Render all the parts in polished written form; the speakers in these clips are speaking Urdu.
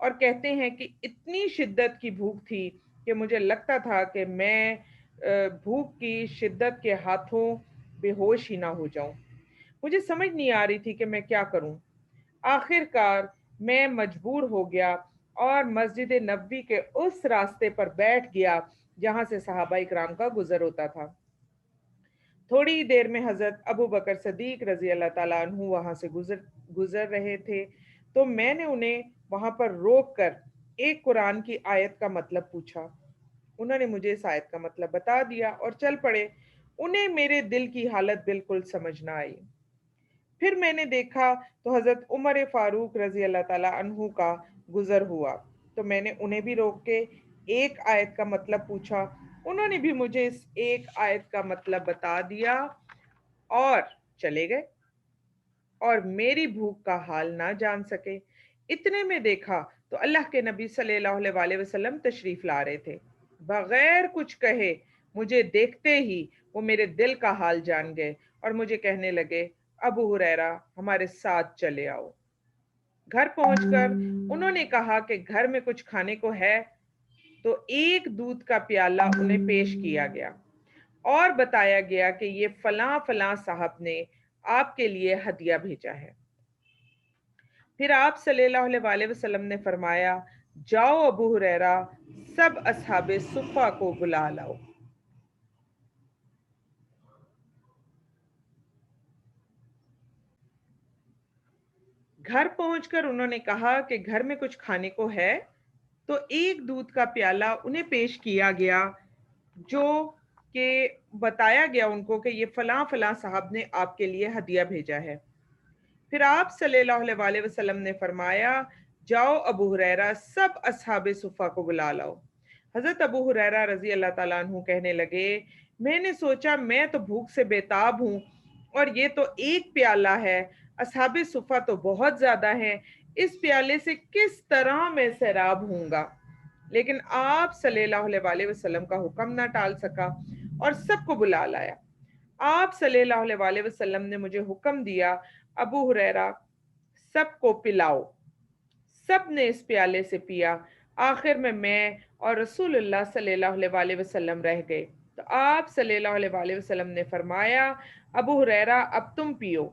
اور کہتے ہیں کہ اتنی شدت کی بھوک تھی کہ مجھے لگتا تھا کہ میں بھوک کی شدت کے ہاتھوں بے ہوش ہی نہ ہو جاؤں۔ مجھے سمجھ نہیں آ رہی تھی کہ میں کیا کروں۔ آخر کار میں مجبور ہو گیا اور مسجد نبوی کے اس راستے پر بیٹھ گیا جہاں سے صحابہ اکرام کا گزر ہوتا تھا۔ تھوڑی دیر میں حضرت ابو بکر صدیق رضی اللہ تعالیٰ عنہ وہاں سے گزر رہے تھے، تو میں نے انہیں وہاں پر روک کر ایک قرآن کی آیت کا مطلب پوچھا۔ انہوں نے مجھے اس آیت کا مطلب بتا دیا اور چل پڑے۔ انہیں میرے دل کی حالت بالکل سمجھ نہ آئی۔ پھر میں نے دیکھا تو حضرت عمر فاروق رضی اللہ تعالیٰ عنہ کا گزر ہوا، تو میں نے انہیں بھی روک کے ایک آیت کا مطلب پوچھا۔ انہوں نے بھی مجھے اس ایک آیت کا مطلب بتا دیا اور چلے گئے اور میری بھوک کا حال نہ جان سکے۔ اتنے میں دیکھا تو اللہ کے نبی صلی اللہ علیہ وسلم تشریف لا رہے تھے۔ بغیر کچھ کہے مجھے دیکھتے ہی وہ میرے دل کا حال جان گئے اور مجھے کہنے لگے، ابو ہریرہ ہمارے ساتھ چلے آؤ۔ گھر پہنچ کر انہوں نے کہا کہ گھر میں کچھ کھانے کو ہے، تو ایک دودھ کا پیالہ انہیں پیش کیا گیا اور بتایا گیا کہ یہ فلاں فلاں صاحب نے آپ کے لیے ہدیہ بھیجا ہے۔ پھر آپ صلی اللہ علیہ وسلم نے فرمایا، جاؤ ابو ہریرہ سب اصحاب صفہ کو بلا لاؤ۔ گھر پہنچ کر انہوں نے کہا کہ گھر میں کچھ کھانے کو ہے، تو ایک دودھ کا پیالہ انہیں پیش کیا گیا جو کہ بتایا گیا ان کو کہ یہ فلاں فلاں صاحب نے آپ کے لیے ہدیہ بھیجا ہے۔ پھر آپ صلی اللہ علیہ وسلم نے فرمایا، جاؤ ابو ہریرہ سب اصحاب صفہ کو بلا لاؤ۔ حضرت ابو ہریرہ رضی اللہ تعالیٰ عنہ کہنے لگے، میں نے سوچا میں تو بھوک سے بیتاب ہوں اور یہ تو ایک پیالہ ہے، اصحاب صفہ تو بہت زیادہ ہیں، اس پیالے سے کس طرح میں سیراب ہوں گا۔ لیکن آپ صلی اللہ علیہ وسلم کا حکم نہ ٹال سکا اور سب کو بلا لایا۔ آپ صلی اللہ علیہ وسلم نے مجھے حکم دیا، ابو ہریرہ سب کو پلاؤ۔ سب نے اس پیالے سے پیا۔ آخر میں اور رسول اللہ صلی اللہ علیہ وسلم رہ گئے، تو آپ صلی اللہ علیہ وسلم نے فرمایا، ابو ہریرہ اب تم پیو۔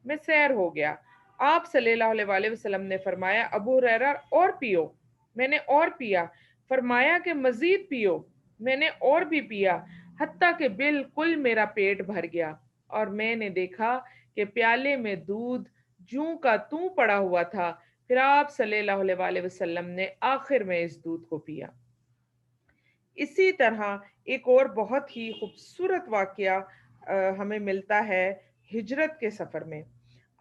میں سیر ہو گیا۔ آپ صلی اللہ علیہ وسلم نے فرمایا، ابو ہریرہ اور پیو۔ میں نے اور پیا۔ فرمایا کہ مزید پیو۔ میں نے اور بھی پیا، حتیٰ کہ بالکل میرا پیٹ بھر گیا اور میں نے دیکھا کہ پیالے میں دودھ جوں کا توں پڑا ہوا تھا۔ پھر آپ صلی اللہ علیہ وسلم نے آخر میں اس دودھ کو پیا۔ اسی طرح ایک اور بہت ہی خوبصورت واقعہ ہمیں ملتا ہے ہجرت کے سفر میں۔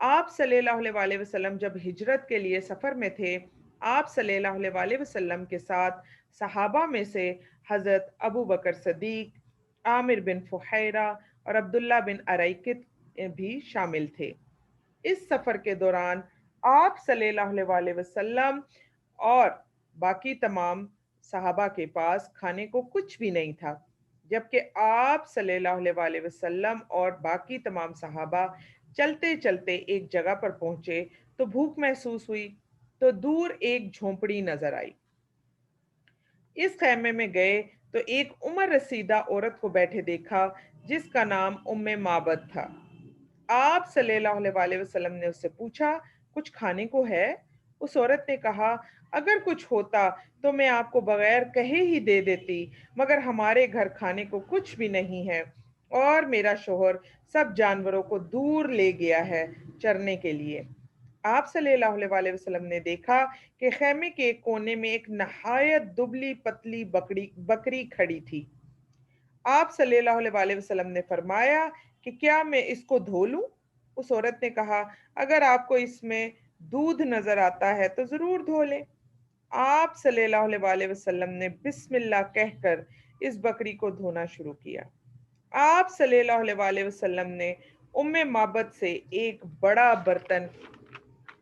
آپ صلی اللہ علیہ وسلم جب ہجرت کے لیے سفر میں تھے، آپ صلی اللہ علیہ وسلم کے ساتھ صحابہ میں سے حضرت ابو بکر صدیق، عامر بن فحیرہ اور عبداللہ بن اریکت بھی شامل تھے۔ اس سفر کے دوران آپ صلی اللہ علیہ وسلم اور باقی تمام صحابہ کے پاس کھانے کو کچھ بھی نہیں تھا، جبکہ آپ صلی اللہ علیہ وسلم اور باقی تمام صحابہ چلتے چلتے ایک جگہ پر پہنچے تو بھوک محسوس ہوئی، تو دور ایک جھونپڑی نظر آئی۔ اس خیمے میں گئے تو ایک عمر رسیدہ عورت کو بیٹھے دیکھا جس کا نام معبد تھا۔ آپ صلی اللہ علیہ وسلم نے اس سے پوچھا، کچھ کھانے کو ہے؟ اس عورت نے کہا، اگر کچھ ہوتا تو میں آپ کو بغیر کہے ہی دے دیتی، مگر ہمارے گھر کھانے کو کچھ بھی نہیں ہے اور میرا شوہر سب جانوروں کو دور لے گیا ہے چرنے کے لیے۔ آپ صلی اللہ علیہ وسلم نے دیکھا کہ خیمے کے ایک کونے میں ایک نہایت دبلی پتلی بکری کھڑی تھی۔ آپ صلی اللہ علیہ وسلم نے فرمایا کہ کیا میں اس کو دھو لوں؟ اس عورت نے کہا، اگر آپ کو اس میں دودھ نظر آتا ہے تو ضرور دھو لیں۔ آپ صلی اللہ علیہ وسلم نے بسم اللہ کہہ کر اس بکری کو دھونا شروع کیا۔ آپ صلی اللہ علیہ وسلم نے معبد سے ایک بڑا برتن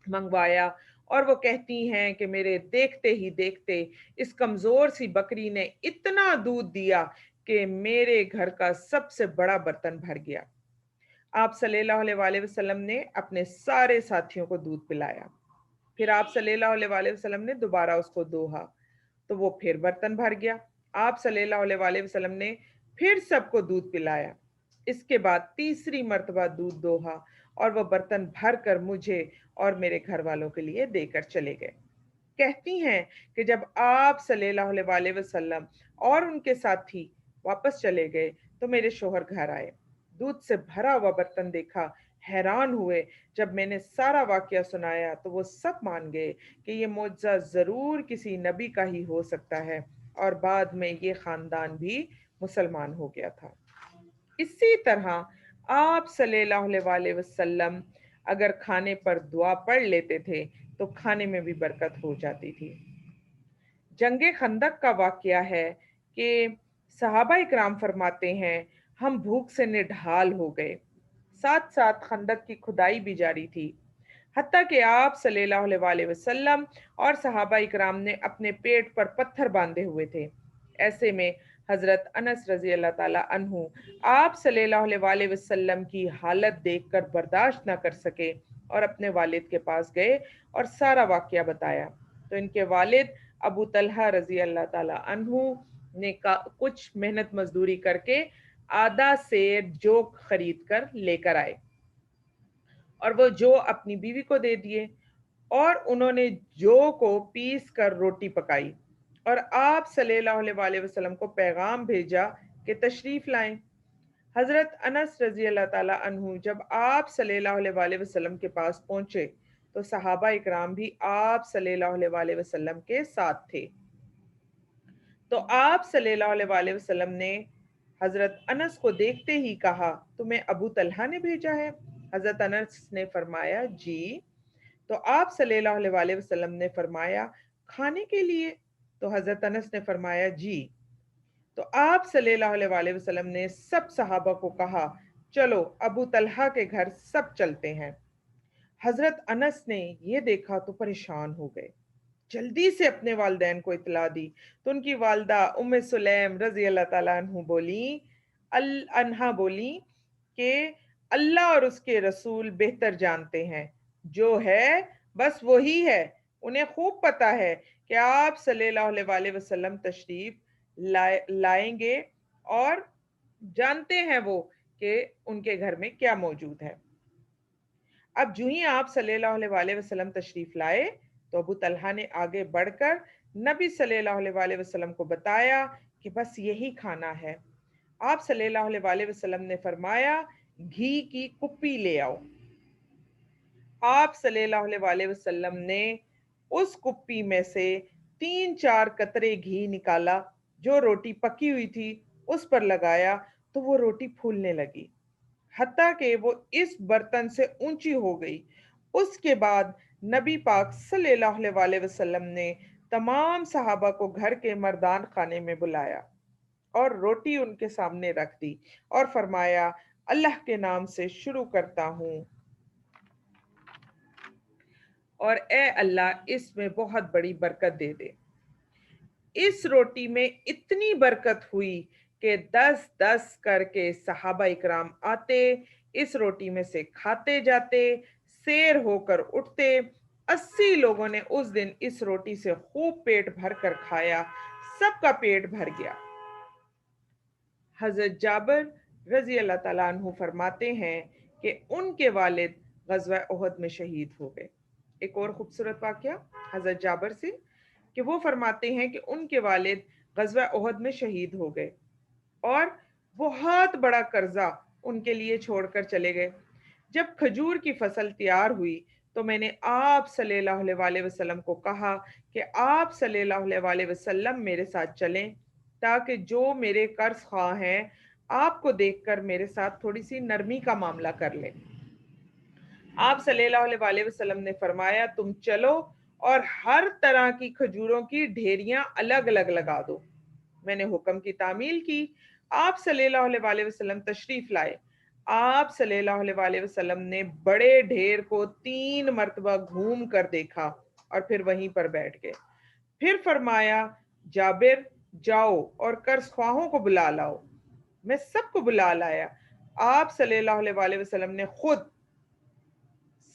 منگوایا اور وہ کہتی ہیں کہ میرے دیکھتے ہی دیکھتے اس کمزور سی بکری نے اتنا دودھ دیا کہ میرے گھر کا سب سے بڑا برتن بھر گیا۔ آپ صلی اللہ علیہ وسلم نے اپنے سارے ساتھیوں کو دودھ پلایا۔ پھر آپ صلی اللہ علیہ وسلم نے دوبارہ اس کو دوہا تو وہ پھر برتن بھر گیا۔ آپ صلی اللہ علیہ وسلم نے پھر سب کو دودھ پلایا۔ اس کے بعد تیسری مرتبہ دودھ دوہا اور وہ برتن بھر کر مجھے اور میرے گھر والوں کے لیے دے کر چلے گئے۔ کہتی ہیں کہ جب آپ صلی اللہ علیہ وسلم اور ان کے ساتھی واپس چلے گئے تو میرے شوہر گھر آئے، دودھ سے بھرا ہوا برتن دیکھا، حیران ہوئے۔ جب میں نے سارا واقعہ سنایا تو وہ سب مان گئے کہ یہ معجزہ ضرور کسی نبی کا ہی ہو سکتا ہے، اور بعد میں یہ خاندان بھی مسلمان ہو گیا تھا۔ اسی طرح آپ صلی اللہ علیہ وسلم اگر کھانے پر دعا پڑھ لیتے تھے تو کھانے میں بھی برکت ہو جاتی تھی۔ جنگ خندق کا واقعہ ہے کہ صحابہ اکرام فرماتے ہیں ہم بھوک سے نڈھال ہو گئے، ساتھ ساتھ خندق کی کھدائی بھی جاری تھی، حتیٰ کہ آپ صلی اللہ علیہ وسلم اور صحابہ اکرام نے اپنے پیٹ پر پتھر باندھے ہوئے تھے۔ ایسے میں حضرت انس رضی اللہ تعالیٰ عنہ آپ صلی اللہ علیہ وسلم کی حالت دیکھ کر برداشت نہ کر سکے اور اپنے والد کے پاس گئے اور سارا واقعہ بتایا تو ان کے والد ابو طلحہ رضی اللہ تعالیٰ عنہ نے کچھ محنت مزدوری کر کے آدھا سیر جو خرید کر لے کر آئے اور وہ جو اپنی بیوی کو دے دیے، اور انہوں نے جو کو پیس کر روٹی پکائی اور آپ صلی اللہ علیہ وسلم کو پیغام بھیجا کہ تشریف لائیں۔ حضرت انس رضی اللہ تعالیٰ عنہ جب آپ صلی اللہ علیہ وسلم کے پاس پہنچے تو صحابہ اکرام بھی آپ صلی اللہ علیہ وسلم کے ساتھ تھے۔ تو آپ صلی اللہ علیہ وسلم نے حضرت انس کو دیکھتے ہی کہا تمہیں ابو طلحہ نے بھیجا ہے؟ حضرت انس نے فرمایا جی۔ تو آپ صلی اللہ علیہ وسلم نے فرمایا کھانے کے لیے؟ تو حضرت انس نے فرمایا جی۔ تو آپ صلی اللہ علیہ وسلم نے سب صحابہ کو کہا چلو ابو طلحہ کے گھر سب چلتے ہیں۔ حضرت انس نے یہ دیکھا تو پریشان ہو گئے، جلدی سے اپنے والدین کو اطلاع دی تو ان کی والدہ ام سلیم رضی اللہ تعالیٰ عنہا بولی کہ اللہ اور اس کے رسول بہتر جانتے ہیں، جو ہے بس وہی ہے، انہیں خوب پتا ہے کہ آپ صلی اللہ علیہ وسلم تشریف لائیں گے اور جانتے ہیں وہ کہ ان کے گھر میں کیا موجود ہے۔ اب جو ہی آپ صلی اللہ علیہ وسلم تشریف لائے تو ابو طلحہ نے آگے بڑھ کر نبی صلی اللہ علیہ وسلم کو بتایا کہ بس یہی کھانا ہے۔ آپ صلی اللہ علیہ وسلم نے فرمایا گھی کی کپی لے آؤ۔ آپ صلی اللہ علیہ وسلم نے اس کپی میں سے 3-4 قطرے گھی نکالا، جو روٹی پکی ہوئی تھی اس پر لگایا تو وہ روٹی پھولنے لگی، حتیٰ کہ وہ اس برتن سے اونچی ہو گئی۔ اس کے بعد نبی پاک صلی اللہ علیہ وسلم نے تمام صحابہ کو گھر کے مردان خانے میں بلایا اور روٹی ان کے سامنے رکھ دی اور فرمایا اللہ کے نام سے شروع کرتا ہوں اور اے اللہ اس میں بہت بڑی برکت دے دے۔ اس روٹی میں اتنی برکت ہوئی کہ 10-10 کر کے صحابہ اکرام آتے، اس روٹی میں سے کھاتے جاتے، سیر ہو کر اٹھتے۔ 80 لوگوں نے اس دن اس روٹی سے خوب پیٹ بھر کر کھایا، سب کا پیٹ بھر گیا۔ حضرت جابر رضی اللہ تعالیٰ عنہ فرماتے ہیں کہ ان کے والد غزوہ احد میں شہید ہو گئے۔ ایک اور خوبصورت واقعہ حضرت جابر سے کہ وہ فرماتے ہیں کہ ان کے والد غزوہ احد میں شہید ہو گئے اور بہت بڑا قرضہ ان کے لیے چھوڑ کر چلے گئے۔ جب کھجور کی فصل تیار ہوئی تو میں نے آپ صلی اللہ علیہ وسلم کو کہا کہ آپ صلی اللہ علیہ وسلم میرے ساتھ چلیں تاکہ جو میرے قرض خواہ ہیں آپ کو دیکھ کر میرے ساتھ تھوڑی سی نرمی کا معاملہ کر لیں۔ آپ صلی اللہ علیہ وسلم نے فرمایا تم چلو اور ہر طرح کی کھجوروں کی ڈھیریاں الگ الگ لگا دو۔ میں نے حکم کی تعمیل کی۔ آپ صلی اللہ علیہ وسلم تشریف لائے۔ آپ صلی اللہ علیہ وسلم نے بڑے ڈھیر کو 3 مرتبہ گھوم کر دیکھا اور پھر وہیں پر بیٹھ گئے۔ پھر فرمایا جابر جاؤ اور قرض خواہوں کو بلا لاؤ۔ میں سب کو بلا لایا۔ آپ صلی اللہ علیہ وسلم نے خود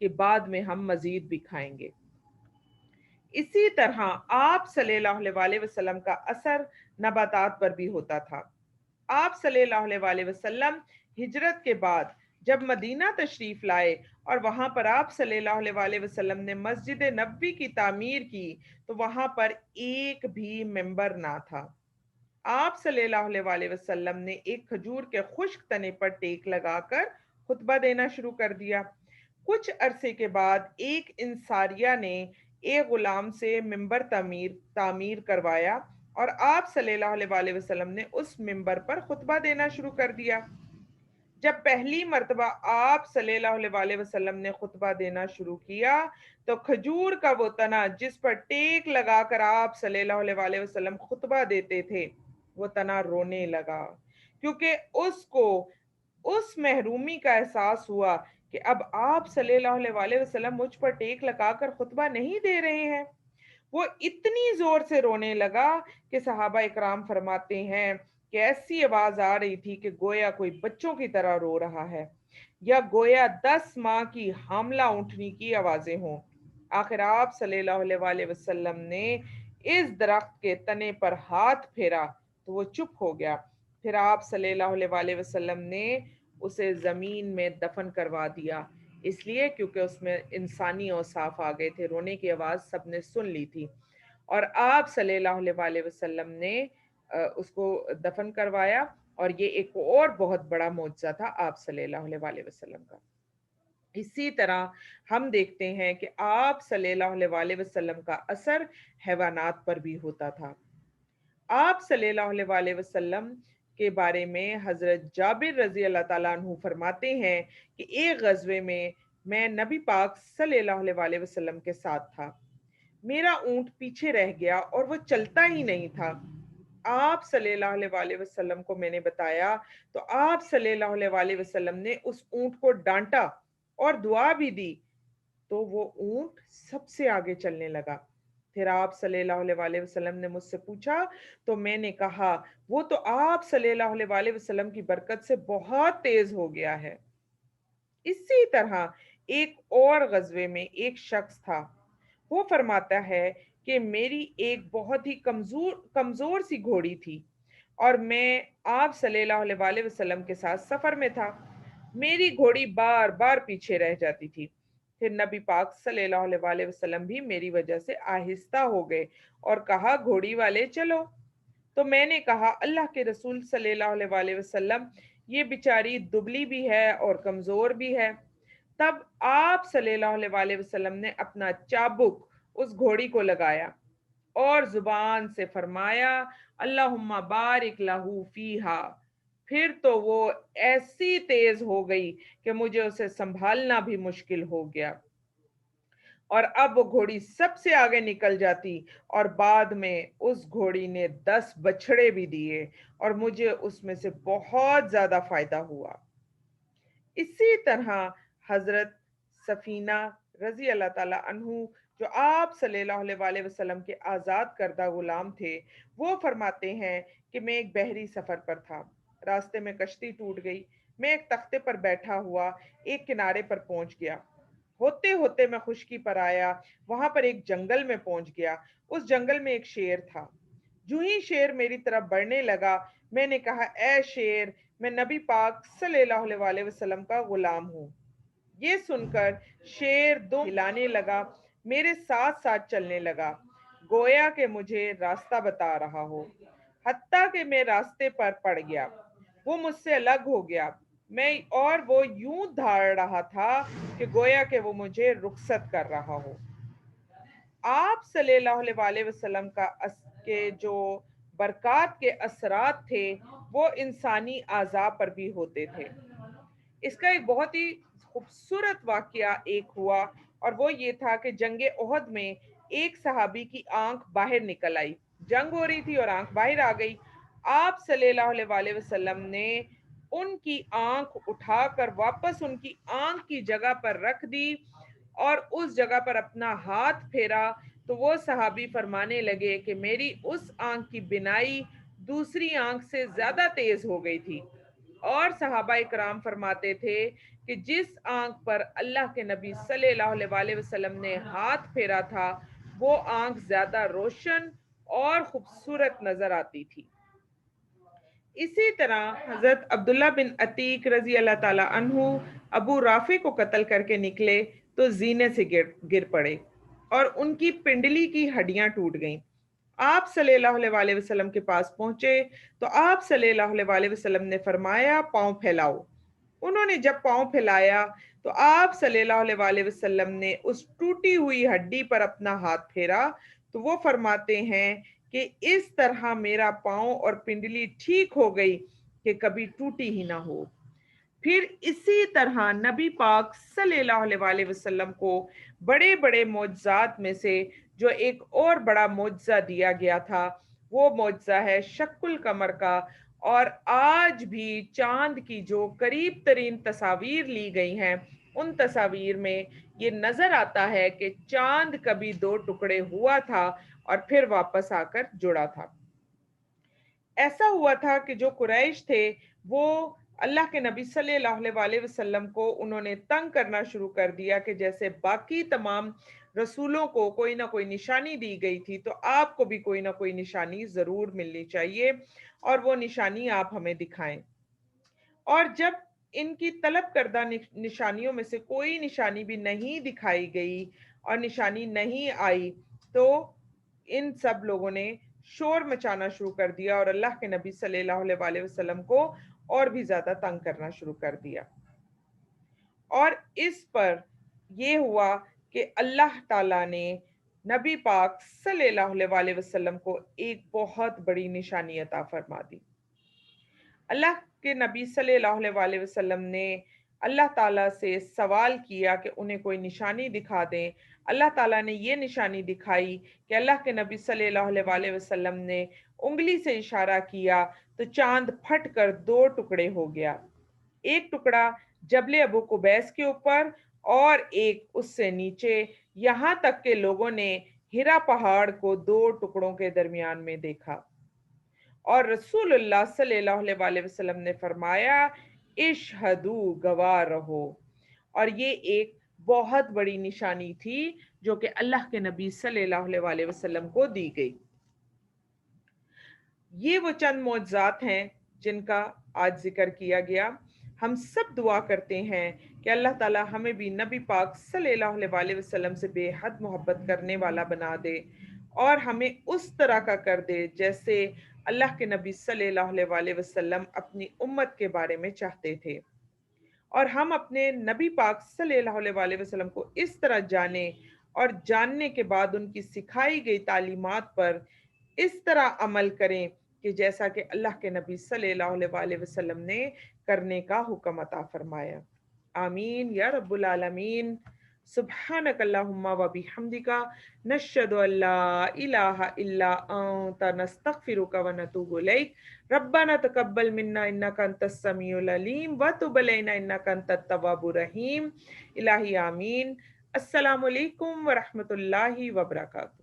کہ بعد میں ہم مزید بھی کھائیں گے۔ اسی طرح آپ صلی اللہ علیہ وسلم کا اثر نباتات پر بھی ہوتا تھا۔ آپ صلی اللہ علیہ وسلم ہجرت کے بعد جب مدینہ تشریف لائے اور وہاں پر آپ صلی اللہ علیہ وسلم نے مسجد نبوی کی تعمیر کی تو وہاں پر ایک بھی ممبر نہ تھا۔ آپ صلی اللہ علیہ وسلم نے ایک کھجور کے خشک تنے پر ٹیک لگا کر خطبہ دینا شروع کر دیا۔ کچھ عرصے کے بعد ایک انصاریہ نے ایک غلام سے ممبر تعمیر کروایا اور آپ صلی اللہ علیہ وسلم نے اس ممبر پر خطبہ دینا شروع کر دیا۔ جب پہلی مرتبہ آپ صلی اللہ علیہ وسلم نے خطبہ دینا شروع کیا تو کھجور کا وہ تنا جس پر ٹیک لگا کر آپ صلی اللہ علیہ وسلم خطبہ دیتے تھے وہ تنا رونے لگا، کیونکہ اس کو اس محرومی کا احساس ہوا کہ اب آپ صلی اللہ علیہ وسلم مجھ پر ٹیک لگا کر خطبہ نہیں دے رہے ہیں۔ وہ اتنی زور سے رونے لگا کہ صحابہ اکرام فرماتے ہیں کہ ایسی آواز آ رہی تھی کہ گویا کوئی بچوں کی طرح رو رہا ہے یا گویا 10 ماہ کی حاملہ اونٹنی کی آوازیں ہوں۔ آخر آپ صلی اللہ علیہ وسلم نے اس درخت کے تنے پر ہاتھ پھیرا تو وہ چپ ہو گیا۔ پھر آپ صلی اللہ علیہ وسلم نے اسے زمین میں دفن کروا دیا، اس لیے کیونکہ اس میں انسانی اوصاف آ گئے تھے، رونے کی آواز سب نے سن لی تھی، اور آپ صلی اللہ علیہ وسلم نے اس کو دفن کروایا، اور یہ ایک اور بہت بڑا معجزہ تھا آپ صلی اللہ علیہ وسلم کا۔ اسی طرح ہم دیکھتے ہیں کہ آپ صلی اللہ علیہ وسلم کا اثر حیوانات پر بھی ہوتا تھا۔ آپ صلی اللہ علیہ وسلم کے بارے میں حضرت جابر رضی اللہ تعالیٰ عنہ فرماتے ہیں کہ ایک غزوے میں نبی پاک صلی اللہ علیہ وسلم کے ساتھ تھا۔ میرا اونٹ پیچھے رہ گیا اور وہ چلتا ہی نہیں تھا۔ آپ صلی اللہ علیہ وسلم کو میں نے بتایا تو آپ صلی اللہ علیہ وسلم نے اس اونٹ کو ڈانٹا اور دعا بھی دی تو وہ اونٹ سب سے آگے چلنے لگا۔ پھر آپ صلی اللہ علیہ وسلم نے مجھ سے پوچھا تو میں نے کہا وہ تو آپ صلی اللہ علیہ وسلم کی برکت سے بہت تیز ہو گیا ہے۔ اسی طرح ایک اور غزوے میں ایک شخص تھا، وہ فرماتا ہے کہ میری ایک بہت ہی کمزور سی گھوڑی تھی اور میں آپ صلی اللہ علیہ وسلم کے ساتھ سفر میں تھا۔ میری گھوڑی بار بار پیچھے رہ جاتی تھی۔ پھر نبی پاک صلی اللہ علیہ وسلم بھی میری وجہ سے آہستہ ہو گئے اور کہا گھوڑی والے چلو۔ تو میں نے کہا اللہ کے رسول صلی اللہ علیہ وسلم یہ بیچاری دبلی بھی ہے اور کمزور بھی ہے۔ تب آپ صلی اللہ علیہ وسلم نے اپنا چابک اس گھوڑی کو لگایا اور زبان سے فرمایا اللہم بارک لہو فیہا۔ پھر تو وہ ایسی تیز ہو گئی کہ مجھے اسے سنبھالنا بھی مشکل ہو گیا، اور اب وہ گھوڑی سب سے آگے نکل جاتی اور بعد میں اس گھوڑی نے 10 بچھڑے بھی دیے اور مجھے اس میں سے بہت زیادہ فائدہ ہوا۔ اسی طرح حضرت سفینہ رضی اللہ تعالیٰ عنہ جو آپ صلی اللہ علیہ وسلم کے آزاد کردہ غلام تھے، وہ فرماتے ہیں کہ میں ایک بحری سفر پر تھا، راستے میں کشتی ٹوٹ گئی، میں ایک تختے پر بیٹھا ہوا ایک کنارے پر پہنچ گیا، ہوتے ہوتے میں خشکی پر آیا، وہاں پر ایک جنگل میں پہنچ گیا، اس جنگل میں ایک شیر تھا، جو ہی شیر میری طرف بڑھنے لگا میں نے کہا اے شیر میں نبی پاک صلی اللہ علیہ وسلم کا غلام ہوں۔ یہ سن کر شیر دو ہلانے لگا، میرے ساتھ ساتھ چلنے لگا گویا کہ مجھے راستہ بتا رہا ہو، حتیٰ کہ میں راستے پر پڑ گیا، وہ مجھ سے الگ ہو گیا، اور وہ یوں دھاڑ رہا تھا کہ گویا کہ وہ مجھے رخصت کر رہا ہو۔ آپ صلی اللہ علیہ وسلم کے جو برکات کے اثرات تھے وہ انسانی اعضاء پر بھی ہوتے تھے۔ اس کا ایک بہت ہی خوبصورت واقعہ ایک ہوا اور وہ یہ تھا کہ جنگ احد میں ایک صحابی کی آنکھ باہر نکل آئی، جنگ ہو رہی تھی اور آنکھ باہر آ گئی۔ آپ صلی اللہ علیہ وسلم نے ان کی آنکھ اٹھا کر واپس ان کی آنکھ کی جگہ پر رکھ دی اور اس جگہ پر اپنا ہاتھ پھیرا تو وہ صحابی فرمانے لگے کہ میری اس آنکھ کی بینائی دوسری آنکھ سے زیادہ تیز ہو گئی تھی اور صحابہ کرام فرماتے تھے کہ جس آنکھ پر اللہ کے نبی صلی اللہ علیہ وسلم نے ہاتھ پھیرا تھا وہ آنکھ زیادہ روشن اور خوبصورت نظر آتی تھی۔ اسی طرح حضرت عبداللہ بن عتیق رضی اللہ تعالیٰ عنہ ابو رافع کو قتل کر کے نکلے تو زینے سے گر پڑے اور ان کی پنڈلی کی ہڈیاں ٹوٹ گئیں۔ آپ صلی اللہ علیہ وسلم کے پاس پہنچے تو آپ صلی اللہ علیہ وسلم نے فرمایا پاؤں پھیلاؤ۔ انہوں نے جب پاؤں پھیلایا تو آپ صلی اللہ علیہ وسلم نے اس ٹوٹی ہوئی ہڈی پر اپنا ہاتھ پھیرا تو وہ فرماتے ہیں کہ اس طرح میرا پاؤں اور پنڈلی ٹھیک ہو گئی کہ کبھی ٹوٹی ہی نہ ہو۔ پھر اسی طرح نبی پاک صلی اللہ علیہ وسلم کو بڑے بڑے معجزات میں سے جو ایک اور بڑا معجزہ دیا گیا تھا وہ معجزہ ہے شق القمر کا، اور آج بھی چاند کی جو قریب ترین تصاویر لی گئی ہیں ان تصاویر میں یہ نظر آتا ہے کہ چاند کبھی دو ٹکڑے ہوا تھا اور پھر واپس آ کر جڑا تھا۔ ایسا ہوا تھا کہ جو قریش تھے وہ اللہ کے نبی صلی اللہ علیہ وسلم کو انہوں نے تنگ کرنا شروع کر دیا کہ جیسے باقی تمام رسولوں کو کوئی نہ کوئی نشانی دی گئی تھی تو آپ کو بھی کوئی نہ کوئی نشانی ضرور ملنی چاہیے اور وہ نشانی آپ ہمیں دکھائیں۔ اور جب ان کی طلب کردہ نشانیوں میں سے کوئی نشانی بھی نہیں دکھائی گئی اور نشانی نہیں آئی تو ان سب لوگوں نے شور مچانا شروع کر دیا اور اللہ کے نبی صلی اللہ علیہ وسلم کو اور بھی زیادہ تنگ کرنا شروع کر دیا۔ اور اس پر یہ ہوا کہ اللہ تعالیٰ نے نبی پاک صلی اللہ علیہ وسلم کو ایک بہت بڑی نشانی عطا فرما دی۔ اللہ کے نبی صلی اللہ علیہ وسلم نے اللہ تعالیٰ سے سوال کیا کہ انہیں کوئی نشانی دکھا دیں۔ اللہ تعالیٰ نے یہ نشانی دکھائی کہ اللہ کے نبی صلی اللہ علیہ وسلم نے انگلی سے اشارہ کیا تو چاند پھٹ کر دو ٹکڑے ہو گیا، ایک ٹکڑا جبل ابو قبیس کے اوپر اور ایک اس سے نیچے، یہاں تک کہ لوگوں نے ہرا پہاڑ کو دو ٹکڑوں کے درمیان میں دیکھا۔ اور رسول اللہ صلی اللہ علیہ وسلم نے فرمایا اشہدو گواہ رہو، اور یہ ایک بہت بڑی نشانی تھی جو کہ اللہ کے نبی صلی اللہ علیہ وسلم کو دی گئی۔ یہ وہ چند معجزات ہیں جن کا آج ذکر کیا گیا۔ ہم سب دعا کرتے ہیں کہ اللہ تعالی ہمیں بھی نبی پاک صلی اللہ علیہ وسلم سے بے حد محبت کرنے والا بنا دے اور ہمیں اس طرح کا کر دے جیسے اللہ کے نبی صلی اللہ علیہ وسلم اپنی امت کے بارے میں چاہتے تھے، اور ہم اپنے نبی پاک صلی اللہ علیہ وسلم کو اس طرح جانیں اور جاننے کے بعد ان کی سکھائی گئی تعلیمات پر اس طرح عمل کریں کہ جیسا کہ اللہ کے نبی صلی اللہ علیہ وسلم نے کرنے کا حکم عطا فرمایا۔ آمین یا رب العالمین۔ سبحانک اللہم و بحمدک نشہد ان لا الہ الا انت نستغفرک و نتوب الیک۔ ربنا تقبل منا انک انت السمیع العلیم وتب علینا انک انت التواب الرحیم۔ الہی آمین۔ السلام علیکم ورحمۃ اللہ وبرکاتہ۔